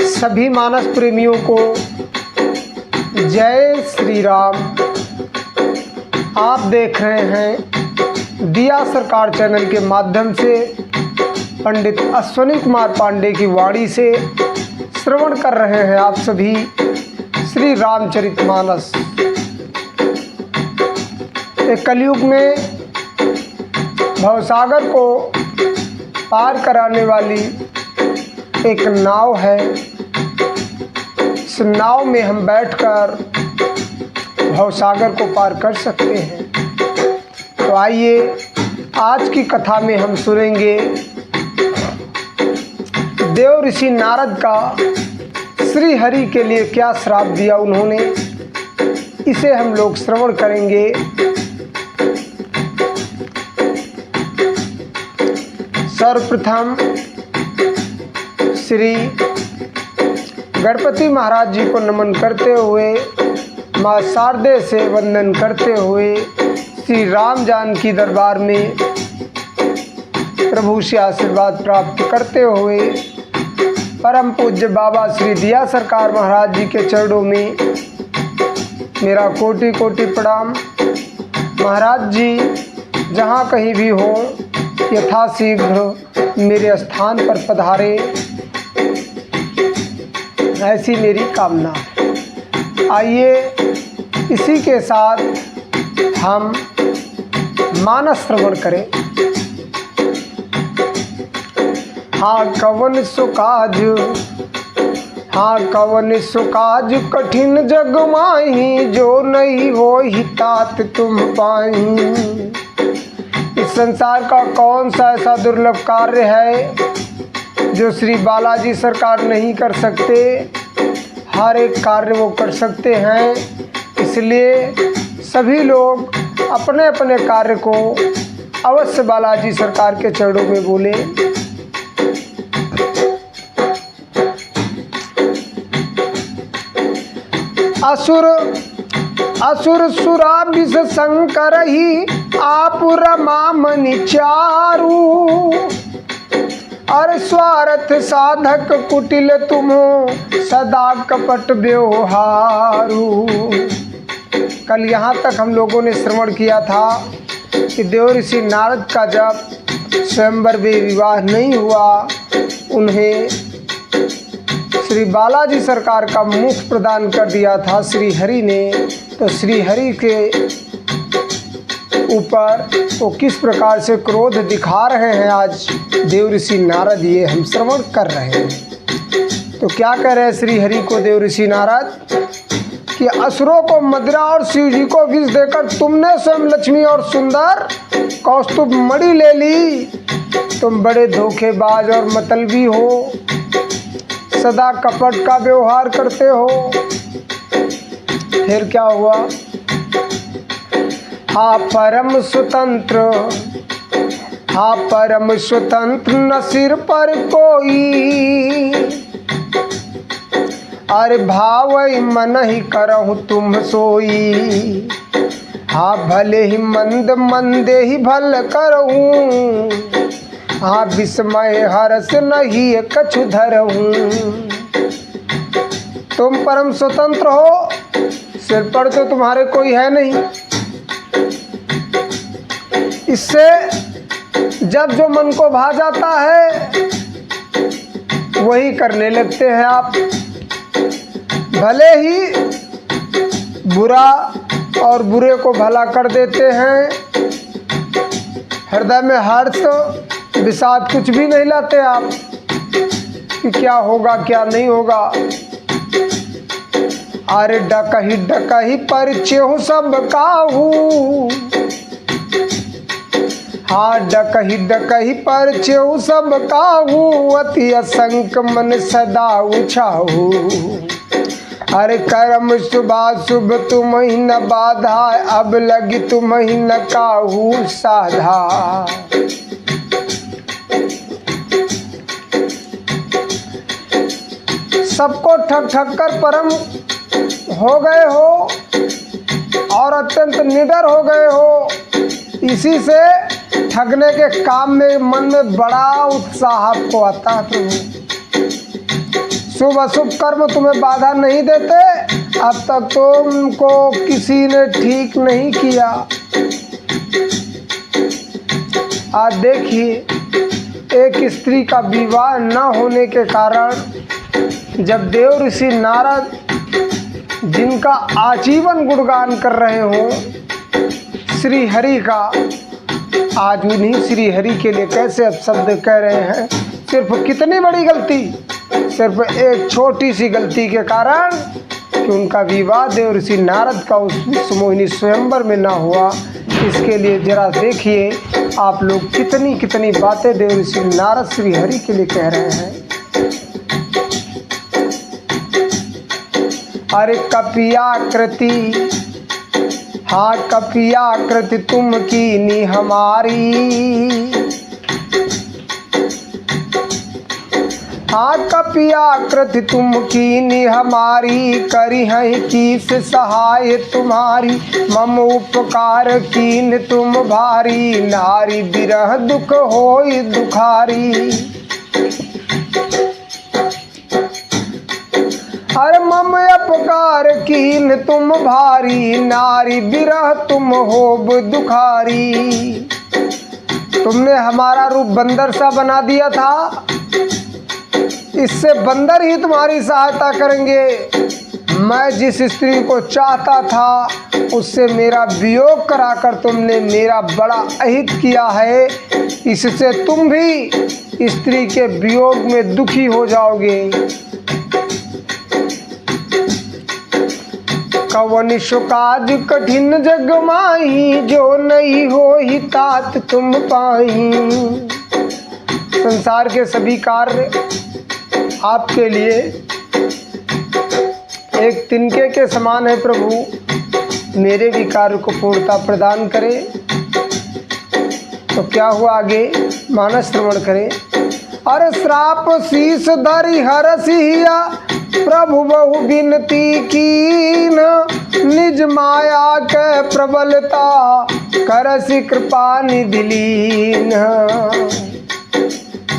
सभी मानस प्रेमियों को जय श्री राम। आप देख रहे हैं दिया सरकार चैनल के माध्यम से पंडित अश्विनी कुमार पांडे की वाणी से श्रवण कर रहे हैं आप सभी श्री रामचरितमानस। एक कलयुग में भवसागर को पार कराने वाली एक नाव है। इस नाव में हम बैठकर भवसागर को पार कर सकते हैं। तो आइए आज की कथा में हम सुनेंगे देव ऋषि नारद का श्री हरि के लिए क्या श्राप दिया उन्होंने, इसे हम लोग श्रवण करेंगे। सर्वप्रथम श्री गणपति महाराज जी को नमन करते हुए, माँ शारदे से वंदन करते हुए, श्री राम जानकी दरबार में प्रभु से आशीर्वाद प्राप्त करते हुए, परम पूज्य बाबा श्री दिया सरकार महाराज जी के चरणों में मेरा कोटि कोटि प्रणाम। महाराज जी जहाँ कहीं भी हो यथाशीघ्र मेरे स्थान पर पधारे, ऐसी मेरी कामना है। आइए इसी के साथ हम मानस श्रवण करें। हाँ कवन सुकाज कठिन जग माही, जो नहीं हो ही तात तुम पाही। इस संसार का कौन सा ऐसा दुर्लभ कार्य है जो श्री बालाजी सरकार नहीं कर सकते। हर एक कार्य वो कर सकते हैं। इसलिए सभी लोग अपने अपने कार्य को अवश्य बालाजी सरकार के चरणों में बोले। असुर सुरा विष शंकर ही आप रमा मनि चारू, और स्वार्थ साधक कुटिल तुम सदा कपट व्यवहारू। कल यहाँ तक हम लोगों ने श्रवण किया था कि देव ऋषि नारद का जब स्वयंवर में विवाह नहीं हुआ, उन्हें श्री बालाजी सरकार का मुख प्रदान कर दिया था श्री हरि ने। तो श्री हरि के ऊपर वो किस प्रकार से क्रोध दिखा रहे हैं आज देव ऋषि नारद, ये हम श्रवण कर रहे हैं। तो क्या कह रहे हैं श्री हरि को देव ऋषि नारद कि असुरों को मदिरा और शिव जी को विष देकर तुमने स्वयं लक्ष्मी और सुंदर कौस्तुभ मणि ले ली। तुम बड़े धोखेबाज और मतलबी हो, सदा कपट का व्यवहार करते हो। फिर क्या हुआ? हाँ परम स्वतंत्र न सिर पर कोई, अरे भावई मन ही करहु तुम सोई। हाँ भले ही मंदे ही भल करहूँ, हाँ विस्मय हर्ष नहीं कछु धरहूँ। तुम परम स्वतंत्र हो, सिर पर तो तुम्हारे कोई है नहीं। इससे जब जो मन को भा जाता है वही करने लगते हैं आप। भले ही बुरा और बुरे को भला कर देते हैं, हृदय में हर्ष विषाद कुछ भी नहीं लाते आप कि क्या होगा क्या नहीं होगा। अरे डकही परिचय सब काहू, हाँ डकही परिचय सब काहू, अति असंक मन सदा उछाहू। अरे कर्म शुभ तुम ही न बाधा, अब लगी तुम ही न काहू साधा। सबको ठग कर परम हो गए हो और अत्यंत निडर हो गए हो। इसी से ठगने के काम में मन में बड़ा उत्साह आपको आता है। प्रभु शुभ अशुभ कर्म तुम्हें बाधा नहीं देते? अब तक तुमको किसी ने ठीक नहीं किया। आज देखिए, एक स्त्री का विवाह न होने के कारण जब देव ऋषि नारद, जिनका आजीवन गुणगान कर रहे हो श्री हरि का, आज उन्हीं श्री हरि के लिए कैसे अपशब्द कह रहे हैं। सिर्फ कितनी बड़ी गलती, सिर्फ एक छोटी सी गलती के कारण कि उनका विवाह देव ऋषि नारद का उस मोहिनी स्वयंवर में ना हुआ। इसके लिए जरा देखिए आप लोग कितनी कितनी बातें देव ऋषि नारद श्री हरि के लिए कह रहे हैं। अरे कपियाकृति, हाँ कपियाकृति तुम कीनी हमारी, हाँ कपियाकृति तुम कीनी हमारी, करी है किस सहाय तुम्हारी, मम उपकार कीन तुम भारी, नारी बिरह दुख होई दुखारी। अरे मम अपकार कीन तुम भारी, नारी बिरह तुम होब दुखारी। तुमने हमारा रूप बंदर सा बना दिया था, इससे बंदर ही तुम्हारी सहायता करेंगे। मैं जिस स्त्री को चाहता था उससे मेरा वियोग कराकर तुमने मेरा बड़ा अहित किया है, इससे तुम भी स्त्री के वियोग में दुखी हो जाओगे। कवन काज कठिन जग माही, जो नहीं हो ही तात तुम पाही। संसार के सभी कार्य आपके लिए एक तिनके के समान है प्रभु, मेरे भी कार्य को पूर्णता प्रदान करे। तो क्या हुआ आगे, मानस श्रवण करें। अरे श्राप शीस धरि हरसिया, प्रभु बहु बिनती कीन, निज माया के प्रबलता करसि कृपा निधि लीन।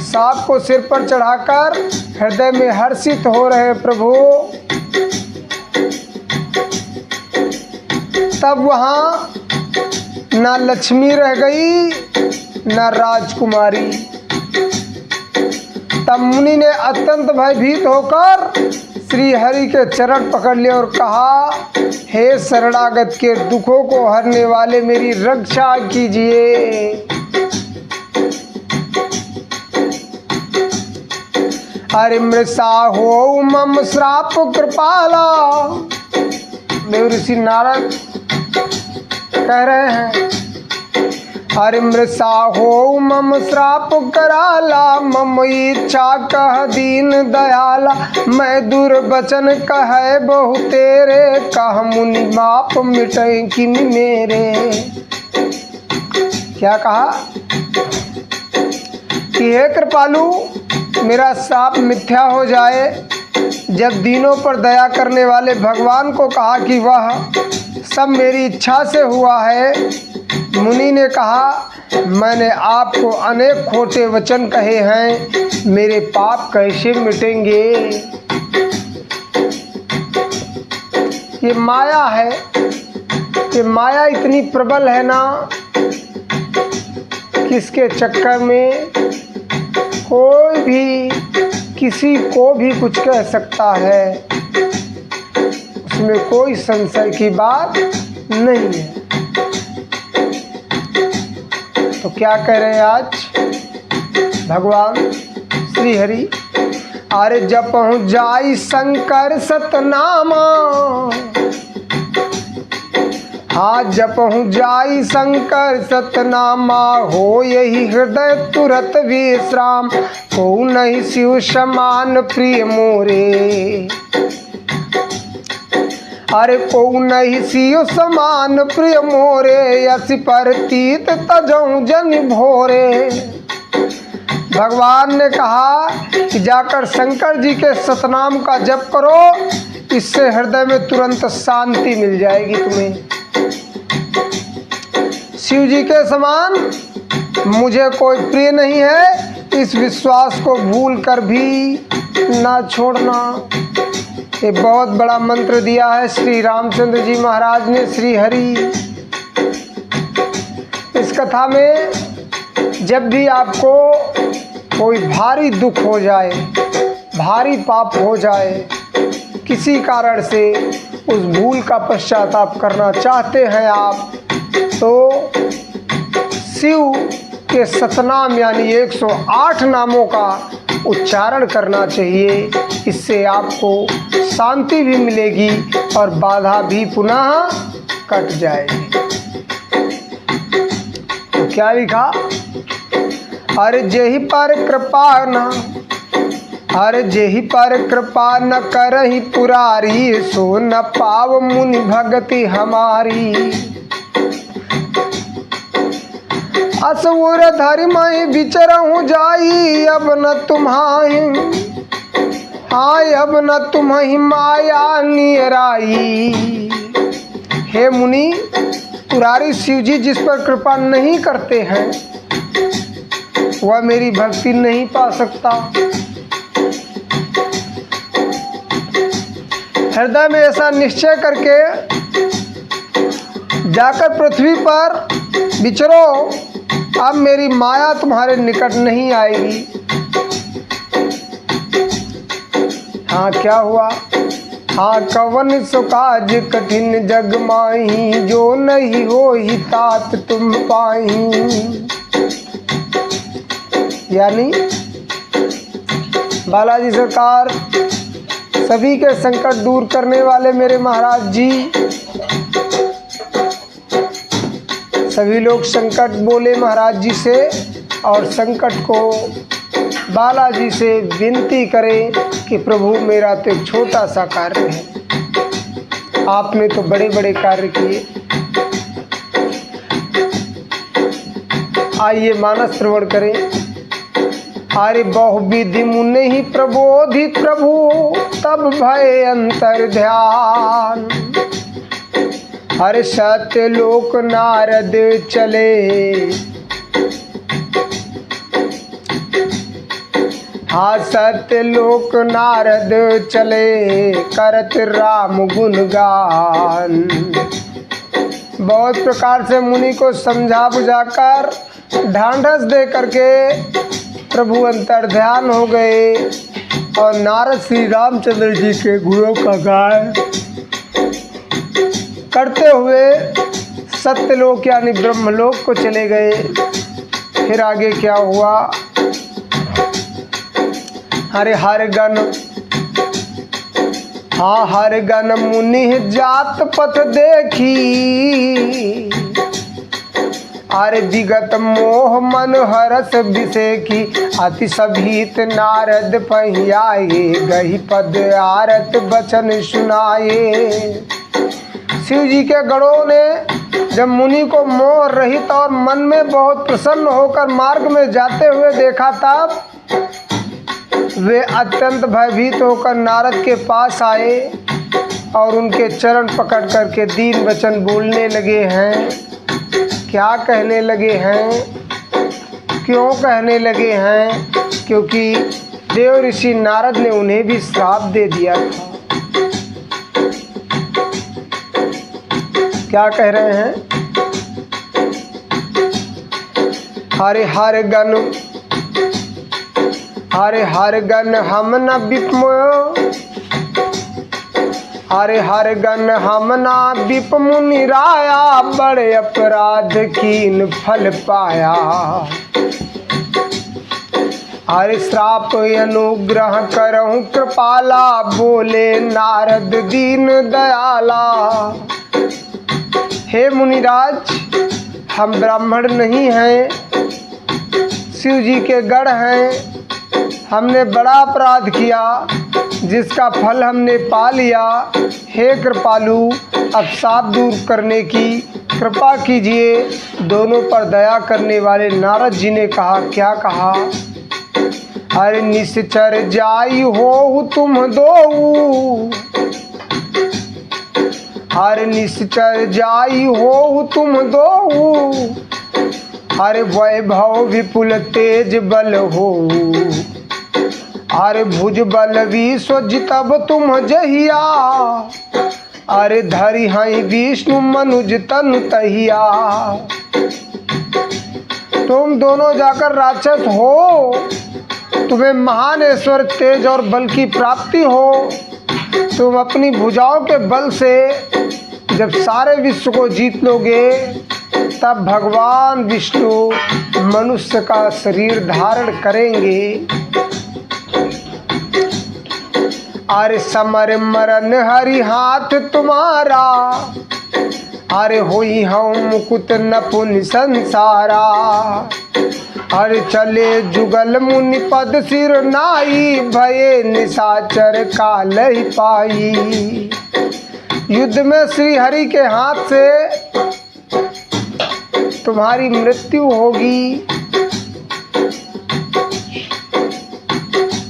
सांप को सिर पर चढ़ाकर हृदय में हर्षित हो रहे प्रभु, तब वहाँ न लक्ष्मी रह गई न राजकुमारी। तब मुनि ने अत्यंत भयभीत होकर श्री हरि के चरण पकड़ लिए और कहा, हे शरणागत के दुखों को हरने वाले मेरी रक्षा कीजिए। अरे मृषा हो मम श्राप कृपाला। देव ऋषि नारद कह रहे हैं, अरे मृषा हो मम श्राप कराला, मम इच्छा कह दीन दयाला, मैं दुर्वचन कह बहु तेरे, कह मुनि माप मिटे किन मेरे। क्या कहा कि हे कृपालु, मेरा श्राप मिथ्या हो जाए। जब दीनों पर दया करने वाले भगवान को कहा कि वह सब मेरी इच्छा से हुआ है, मुनि ने कहा मैंने आपको अनेक खोटे वचन कहे हैं, मेरे पाप कैसे मिटेंगे। ये माया है, ये माया इतनी प्रबल है ना, किसके चक्कर में कोई भी किसी को भी कुछ कह सकता है, उसमें कोई संशय की बात नहीं है। तो क्या कह रहे हैं आज भगवान श्री हरि, अरे जपहु जाई शंकर सतनामा, हाँ जपहु जाई शंकर सतनामा, हो यही हृदय तुरत विश्राम, को नहीं शिव समान प्रिय मोरे। अरे को नहीं शिव समान प्रिय मोरे, यसी परतीत तजऊ जन भोरे। भगवान ने कहा कि जाकर शंकर जी के सतनाम का जप करो, इससे हृदय में तुरंत शांति मिल जाएगी तुम्हें। शिव जी के समान मुझे कोई प्रिय नहीं है, इस विश्वास को भूल कर भी ना छोड़ना। ये बहुत बड़ा मंत्र दिया है श्री रामचंद्र जी महाराज ने श्री हरि। इस कथा में जब भी आपको कोई भारी दुख हो जाए, भारी पाप हो जाए, किसी कारण से उस भूल का पश्चाताप करना चाहते हैं आप, तो शिव के सतनाम यानी 108 नामों का उच्चारण करना चाहिए। इससे आपको शांति भी मिलेगी और बाधा भी पुनः कट जाएगी। तो क्या लिखा? अरे जेहि पर कृपा न, अरे जेहि पर कृपा न करहि पुरारी, सो न पाव मुनि भगति हमारी। असुर धरि मैं विचरहु जाई, अब न तुम्हाहि, हाय अब न तुम्हि माया निराई। हे मुनि, पुरारी शिव जी जिस पर कृपा नहीं करते हैं वह मेरी भक्ति नहीं पा सकता। हृदय में ऐसा निश्चय करके जाकर पृथ्वी पर विचरो, अब मेरी माया तुम्हारे निकट नहीं आएगी। हाँ क्या हुआ? हाँ कवन सो काज कठिन जग माही, जो नहीं हो ही तात तुम पाही। यानी बालाजी सरकार सभी के संकट दूर करने वाले मेरे महाराज जी, सभी लोग संकट बोले महाराज जी से और संकट को बालाजी से विनती करें कि प्रभु मेरा तो एक छोटा सा कार्य है, आपने तो बड़े बड़े कार्य किए। आइए मानस श्रवण करें। अरे बहुविधि मुनि ही प्रबोधित प्रभु, तब भय अंतर ध्यान। हरे सत्य लोक नारद चले, हाँ सत्य लोक नारद चले, करत राम गुणगान। बहुत प्रकार से मुनि को समझा बुझाकर ढांढस दे करके प्रभु अंतर ध्यान हो गए और नारद श्री रामचंद्र जी के गुणों का गायन करते हुए सत्यलोक यानी ब्रह्मलोक को चले गए। फिर आगे क्या हुआ? हरे हर गण, हाँ हर गण मुनि जात पथ देखी, अरे विगत मोह मन हरस विषेखी। अति सभीत नारद पहियाए, गही पद आरत बचन सुनाए। शिव जी के गणों ने जब मुनि को मोह रहित और मन में बहुत प्रसन्न होकर मार्ग में जाते हुए देखा, तब वे अत्यंत भयभीत होकर नारद के पास आए और उनके चरण पकड़ करके दीन वचन बोलने लगे हैं। क्या कहने लगे हैं? क्यों कहने लगे हैं? क्योंकि देव ऋषि नारद ने उन्हें भी श्राप दे दिया था। क्या कह रहे हैं? हरे हर गण, हरे हर गण हम न विपम, हरे हर गण हम ना विप मुनि राया, बड़े अपराध कीन फल पाया। हरे श्राप अनुग्रह करहु कृपाला, बोले नारद दीन दयाला। हे मुनिराज, हम ब्राह्मण नहीं हैं, शिव जी के गण हैं। हमने बड़ा अपराध किया जिसका फल हमने पा लिया। हे कृपालु, अब शाप दूर करने की कृपा कीजिए। दोनों पर दया करने वाले नारद जी ने कहा, क्या कहा? अरे निश्चर जाई हो तुम दो, अरे निश्चर जाई हो तुम दो, अरे वैभव विपुल तेज बल हो, अरे भुज बल विश्व जितब तुम जहिया, अरे धरि हई विष्णु मनुज तनु तहिया। तुम दोनों जाकर राक्षस हो, तुम्हें महान ऐश्वर्य तेज और बल की प्राप्ति हो। तुम अपनी भुजाओं के बल से जब सारे विश्व को जीत लोगे, तब भगवान विष्णु मनुष्य का शरीर धारण करेंगे। अरे समर मरन हरि हाथ तुम्हारा, अरे होई हम मुकुट नपुन संसारा। अरे चले जुगल मुनि पद सिर नाई, भये निशाचर काल ही पाई। युद्ध में श्री हरि के हाथ से तुम्हारी मृत्यु होगी,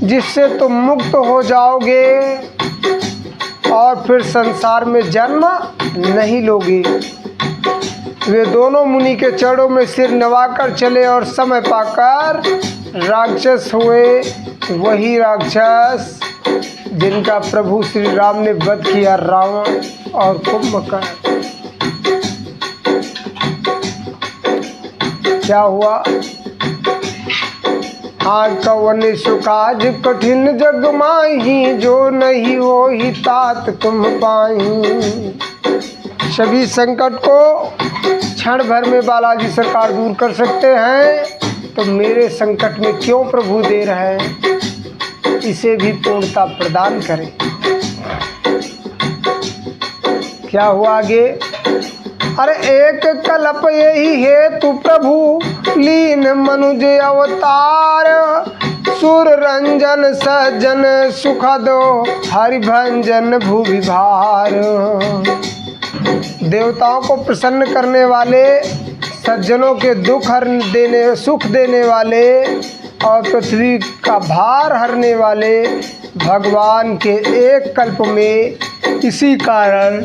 जिससे तुम मुक्त हो जाओगे और फिर संसार में जन्म नहीं लोगे। वे दोनों मुनि के चरणों में सिर नवाकर चले और समय पाकर राक्षस हुए। वही राक्षस जिनका प्रभु श्री राम ने वध किया, रावण और कुंभकर्ण। क्या हुआ? आज कवन सुकाज कठिन जग माही, जो नहीं हो ही तात तुम पाही। सभी संकट को क्षण भर में बालाजी सरकार दूर कर सकते हैं, तो मेरे संकट में क्यों प्रभु दे रहे हैं? इसे भी पूर्णता प्रदान करें। क्या हुआ आगे? अरे एक कल्प यही हेतु प्रभु लीन मनुज अवतार, सुर रंजन सज्जन सुखद हरि भंजन भूवि भार। देवताओं को प्रसन्न करने वाले, सज्जनों के दुख देने सुख देने वाले और पृथ्वी का भार हरने वाले भगवान के एक कल्प में इसी कारण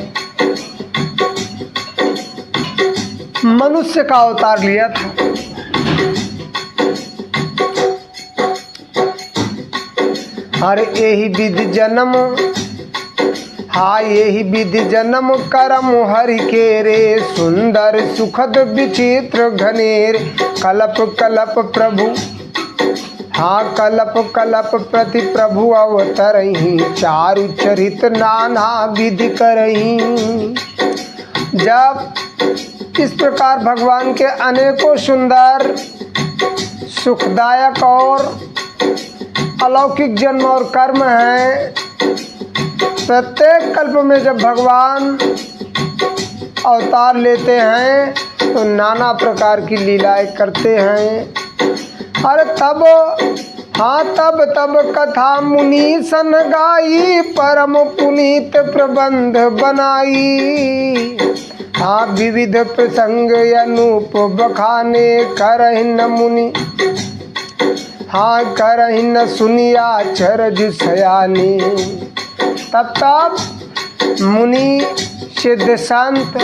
मनुष्य का अवतार लिया था। अरे यही विधि जन्म, हाँ यही विधि जन्म करम हरि के रे, सुंदर सुखद विचित्र घनेर। कलप कलप प्रभु, हाँ कलप कलप प्रति प्रभु अवतरही, चारु चरित नाना विधि करही। जब इस प्रकार भगवान के अनेकों सुंदर सुखदायक और अलौकिक जन्म और कर्म हैं, प्रत्येक कल्प में जब भगवान अवतार लेते हैं तो नाना प्रकार की लीलाएं करते हैं। अरे तब, हाँ तब कथा मुनि सन गाई, परम पुनीत प्रबंध बनाई। हाँ विविध प्रसंग अनूप बखाने, करहिन मुनि हाँ करहिन सुनिया चरज सयानी। तब मुनि सिद्ध संत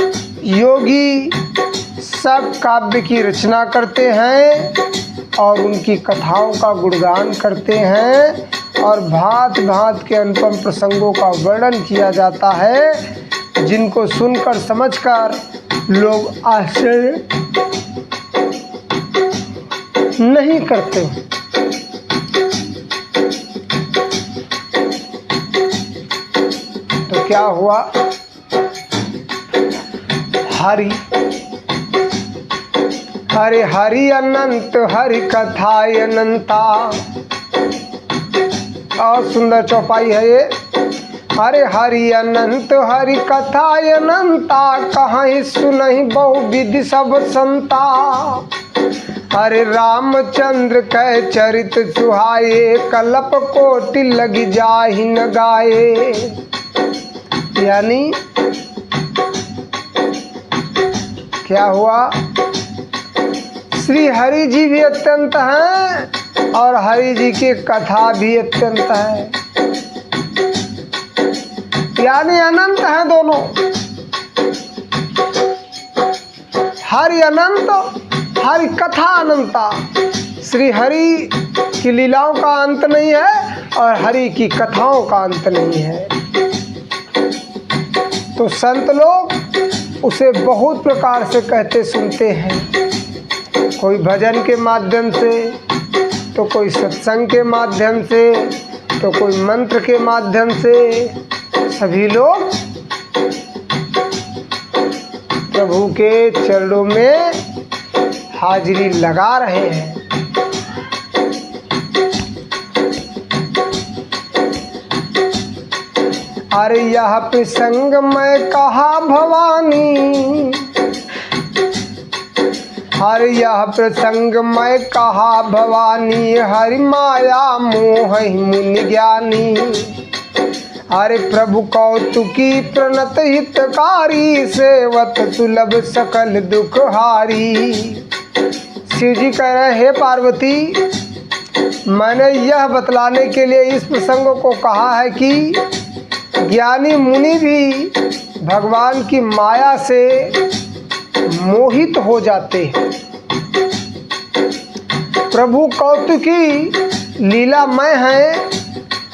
योगी सब काव्य की रचना करते हैं और उनकी कथाओं का गुणगान करते हैं और भांत भांत के अनुपम प्रसंगों का वर्णन किया जाता है, जिनको सुनकर समझकर लोग आश्चर्य नहीं करते। तो क्या हुआ? हरि हरि हरि अनंत हरि कथा अनंता। और सुंदर चौपाई है ये। हरे हरि अनंत हरि कथा अनंता, कहीं सुनहि बहु विधि सब संता। हरे रामचंद्र कै चरित सुहाए, कल्प कोटि लगी जाहि न गाए। यानी क्या हुआ? श्री हरि जी भी अत्यंत हैं और हरि जी की कथा भी अत्यंत है, यानी अनंत हैं दोनों। हरि अनंत, हरि कथा अनंता। श्री हरि की लीलाओं का अंत नहीं है और हरि की कथाओं का अंत नहीं है। तो संत लोग उसे बहुत प्रकार से कहते सुनते हैं, कोई भजन के माध्यम से, तो कोई सत्संग के माध्यम से, तो कोई मंत्र के माध्यम से। सभी लोग प्रभु के चरणों में हाजिरी लगा रहे हैं। अरे यह प्रसंग मैं कहा भवानी, अरे यह प्रसंग मैं कहा भवानी, हरि माया मोह मुनि ज्ञानी। अरे प्रभु कौतुकी प्रणत हितकारी, सेवत सुलभ सकल दुख हारी। शिव जी कह रहे, हे पार्वती, मैंने यह बतलाने के लिए इस प्रसंग को कहा है कि ज्ञानी मुनि भी भगवान की माया से मोहित हो जाते हैं। प्रभु कौतुकी लीलामय हैं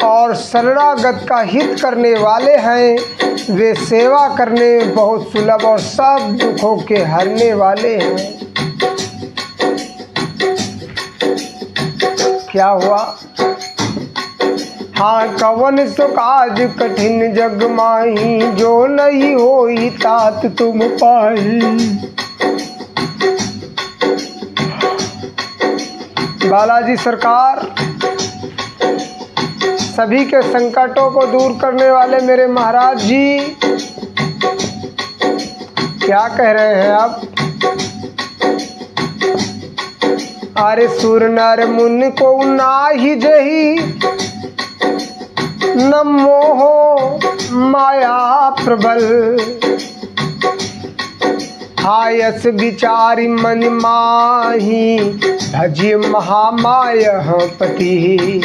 और शरणागत का हित करने वाले हैं। वे सेवा करने में बहुत सुलभ और सब दुखों के हरने वाले हैं। क्या हुआ? हाँ, कवन सो काज कठिन जग माही, जो नहीं होई तात तुम पाही। बालाजी सरकार, सभी के संकटों को दूर करने वाले मेरे महाराज जी क्या कह रहे हैं आप? अरे सुर नर मुनि को नाही जही, न मोह माया प्रबल। हायस विचारी मन माही, भजिय महामाय पति।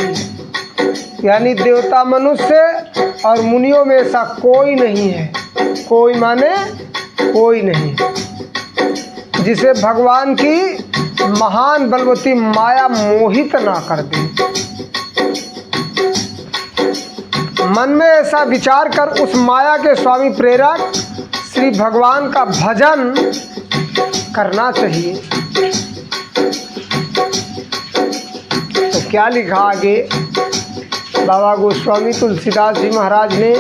यानी देवता मनुष्य और मुनियों में ऐसा कोई नहीं है, कोई माने कोई नहीं, जिसे भगवान की महान बलवती माया मोहित ना कर दे। मन में ऐसा विचार कर उस माया के स्वामी प्रेरक श्री भगवान का भजन करना चाहिए। तो क्या लिखा आगे बाबा गोस्वामी तुलसीदास जी महाराज ने?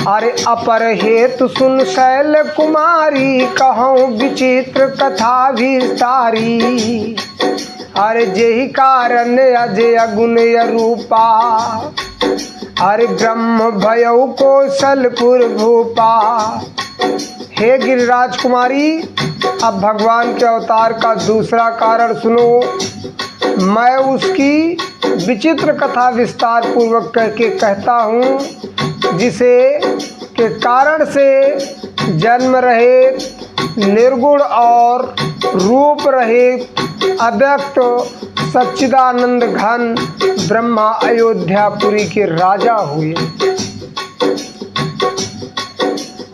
अरे अपर हेतु सुन शैल कुमारी, कहूँ विचित्र कथा विस्तारी। अरे जेहि कारण अजय गुण रूपा, अरे ब्रह्म भयउ कौशलपुर भूपा। हे गिरिराज कुमारी, अब भगवान के अवतार का दूसरा कारण सुनो। मैं उसकी विचित्र कथा विस्तार पूर्वक करके कहता हूँ, जिसे के कारण से जन्म रहित निर्गुण और रूप रहित अव्यक्त सच्चिदानंद घन ब्रह्मा अयोध्यापुरी के राजा हुए।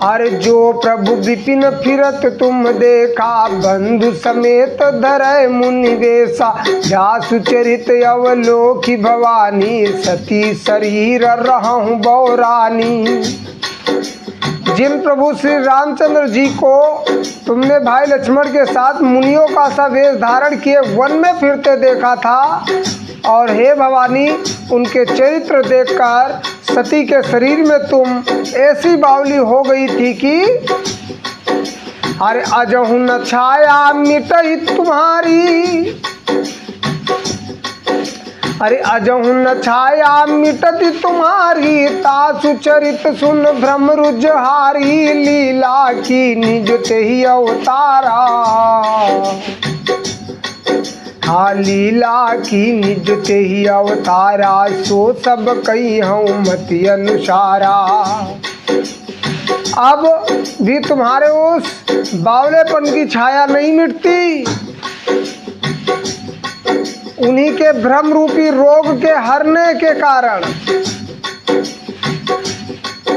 अरे जो प्रभु विपिन फिरत तुम देखा, बंधु समेत धरय मुनि वेशा। जासु चरित अवलोकी भवानी, सती शरीर रहूं बौरानी। जिन प्रभु श्री रामचंद्र जी को तुमने भाई लक्ष्मण के साथ मुनियों का सा वेश धारण किए वन में फिरते देखा था, और हे भवानी, उनके चरित्र देखकर सती के शरीर में तुम ऐसी बावली हो गई थी कि अरे अजहु न छाया मिटई तुम्हारी। अरे अजहु न छाया मिटती तुम्हारी, तासु चरित सुन भ्रम रुजहारी। लीला की निज तेहि अवतारा, हाँ लीला की निज तेहि अवतारा। सो सब कही हूँ मति अनुसारा। अब भी तुम्हारे उस बावलेपन की छाया नहीं मिटती। उन्हीं के भ्रम रूपी रोग के हरने के कारण।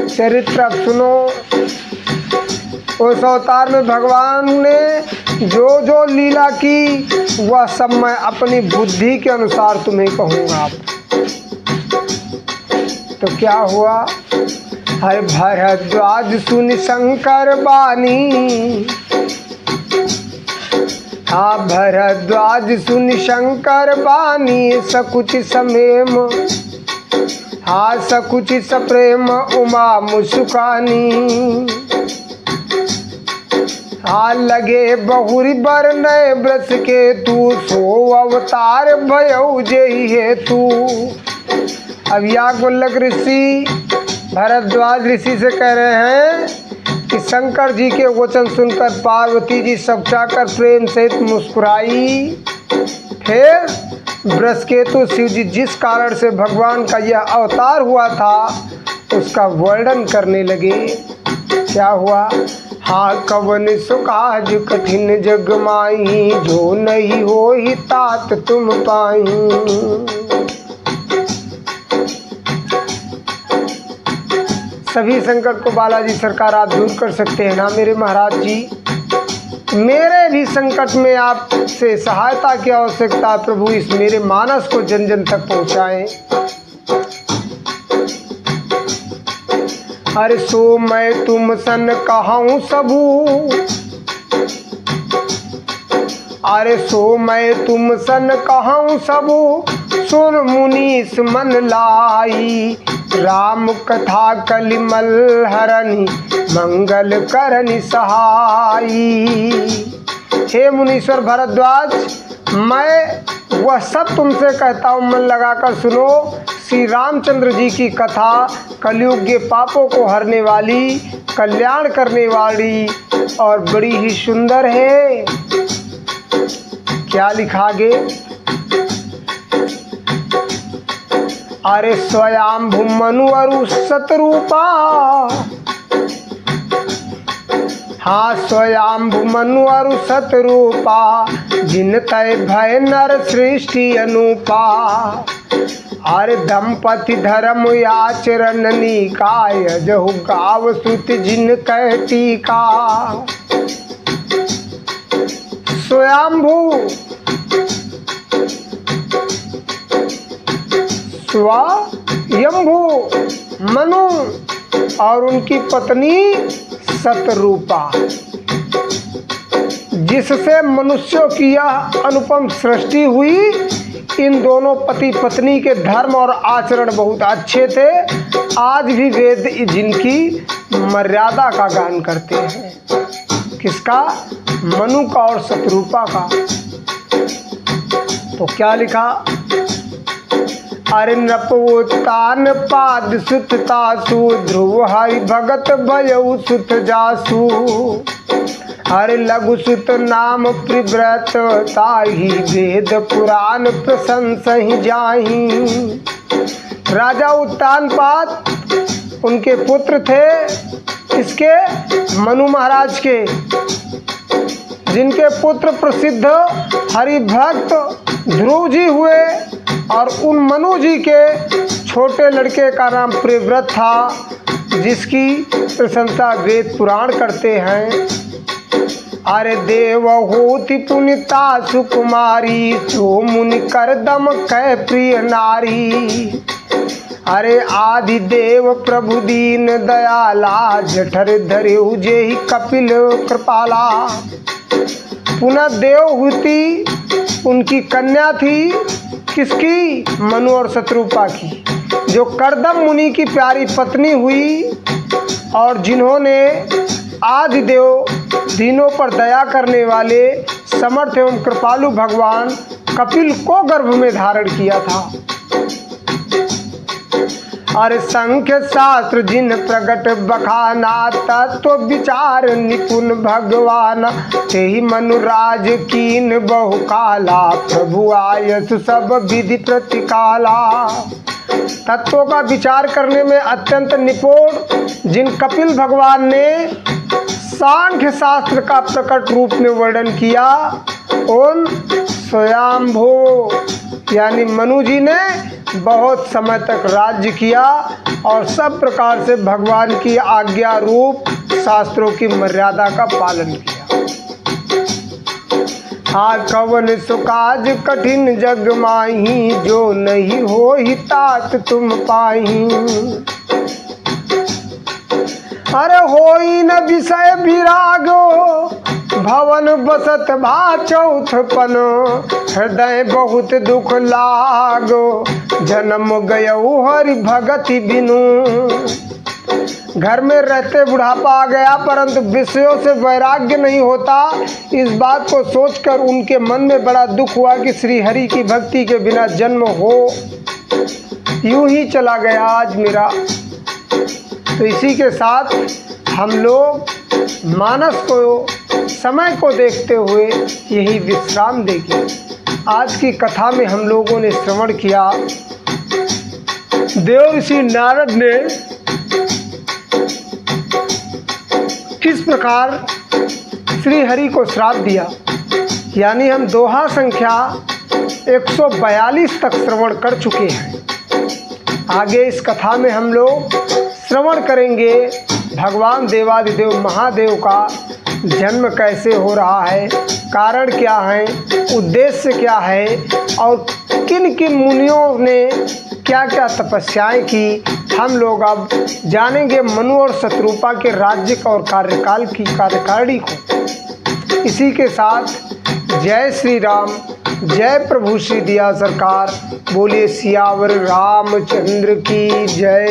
चरित्र अब सुनो। उस अवतार में भगवान ने जो जो लीला की वह सब मैं अपनी बुद्धि के अनुसार तुम्हें कहूँगा। तो क्या हुआ? हर भरद्वाज सुन शंकर बानी, हाँ भरद्वाज सुन शंकर बानी, सकुच समेम हाँ सकुच सप्रेम उमा मुस्कानी। हाँ लगे बहुरी बर नए ब्रस के तू, सो अवतार भयऊ जई है तू। अब याज्ञवल्क्य ऋषि भरद्वाज ऋषि से कह रहे हैं कि शंकर जी के वचन सुनकर पार्वती जी सकचाकर प्रेम सहित मुस्कुराई। फिर बृहस्पति शिव जी जिस कारण से भगवान का यह अवतार हुआ था उसका वर्णन करने लगे। क्या हुआ? हाँ कवन सुकाज कठिन जग माही, जो नहीं हो ही तात तुम पाई। सभी संकट को बालाजी सरकार आप दूर कर सकते हैं ना मेरे महाराज जी। मेरे भी संकट में आपसे सहायता की आवश्यकता है प्रभु। इस मेरे मानस को जन जन तक पहुँचाएं। अरे सो मैं तुम सन कहूँ सबू, अरे सो मैं तुम सन कहूँ सबू, सुन मुनीस मन लाई। राम कथा कलिमल हरनि, मंगल करनि सहाई। हे मुनीश्वर भरद्वाज, मैं वह सब तुमसे कहता हूँ, मन लगाकर सुनो। श्री रामचंद्र जी की कथा कलयुग के पापों को हरने वाली, कल्याण करने वाली और बड़ी ही सुंदर है। क्या लिखा आगे? अरे स्वयंभू मनुअरु सतरूपा, हाँ स्वयंभू मनुअरु सतरूपा, जिन तय भय नर सृष्टि अनुपा। अरे दंपति धर्म आचरण निकाय, जहु गाव सुत जिन कह टीका। स्वयंभू स्वयंभू मनु और उनकी पत्नी सतरूपा, जिससे मनुष्यों की यह अनुपम सृष्टि हुई। इन दोनों पति पत्नी के धर्म और आचरण बहुत अच्छे थे। आज भी वेद जिनकी मर्यादा का गान करते हैं। किसका? मनु का और सतरूपा का। तो क्या लिखा? अरे नपोतान पाद सुत तासु, ध्रुव हरि भगत भयउ सुत जासु। अरे लघु सुत नाम प्रिव्रत, ताहि वेद पुराण प्रशंसहि जाहि। राजा उत्तानपाद उनके पुत्र थे, इसके मनु महाराज के, जिनके पुत्र प्रसिद्ध हरिभक्त ध्रुव जी हुए। और उन मनु जी के छोटे लड़के का नाम प्रिव्रत था, जिसकी प्रशंसा वेद पुराण करते हैं। अरे देव होति पुनिता सुकुमारी, जो मुनि करदम कै प्रिय नारी। अरे आदि देव प्रभु दीन दयाला, जठर धरे जेहि कपिल कृपाला। पुनः देवहूति उनकी कन्या थी। किसकी? मनु और सतरूपा की, जो करदम मुनि की प्यारी पत्नी हुई और जिन्होंने आदिदेव दीनों पर दया करने वाले समर्थ एवं कृपालु भगवान कपिल को गर्भ में धारण किया था। और संख्य शास्त्र जिन प्रगट बखाना, तत्व विचार निपुण भगवान। तेहि मनुराज कीन बहुकाला, प्रभु आयस सब विधि प्रतिकाला। तत्वों का विचार करने में अत्यंत निपुण जिन कपिल भगवान ने सांख्य शास्त्र का प्रकट रूप में वर्णन किया, उन स्वयंभू यानी मनु जी ने बहुत समय तक राज्य किया और सब प्रकार से भगवान की आज्ञा रूप शास्त्रों की मर्यादा का पालन किया। आज कवन सुकाज कठिन जग माही, जो नहीं हो ही तात तुम पाही। अरे होई न विषय विरागो, भवन बसत भा चौथपन, हृदय बहुत दुख लागो, जन्म गयऊ हरि भगति बिनु। घर में रहते बुढ़ापा आ गया, परंतु विषयों से वैराग्य नहीं होता। इस बात को सोचकर उनके मन में बड़ा दुख हुआ कि श्री हरि की भक्ति के बिना जन्म हो यूं ही चला गया आज मेरा। तो इसी के साथ हम लोग मानस को, समय को देखते हुए यही विश्राम देंगे। आज की कथा में हम लोगों ने श्रवण किया, देवर्षि नारद ने किस प्रकार श्री हरि को श्राप दिया। यानी हम दोहा संख्या 142 तक श्रवण कर चुके हैं। आगे इस कथा में हम लोग श्रवण करेंगे भगवान देवादिदेव महादेव का जन्म कैसे हो रहा है, कारण क्या है, उद्देश्य क्या है और किन किन मुनियों ने क्या क्या तपस्याएं की। हम लोग अब जानेंगे मनु और शत्रुपा के राज्य और कार्यकाल की कार्यकारिणी को। इसी के साथ जय श्री राम, जय प्रभु श्री दिया सरकार, बोलिए सियावर रामचंद्र की जय।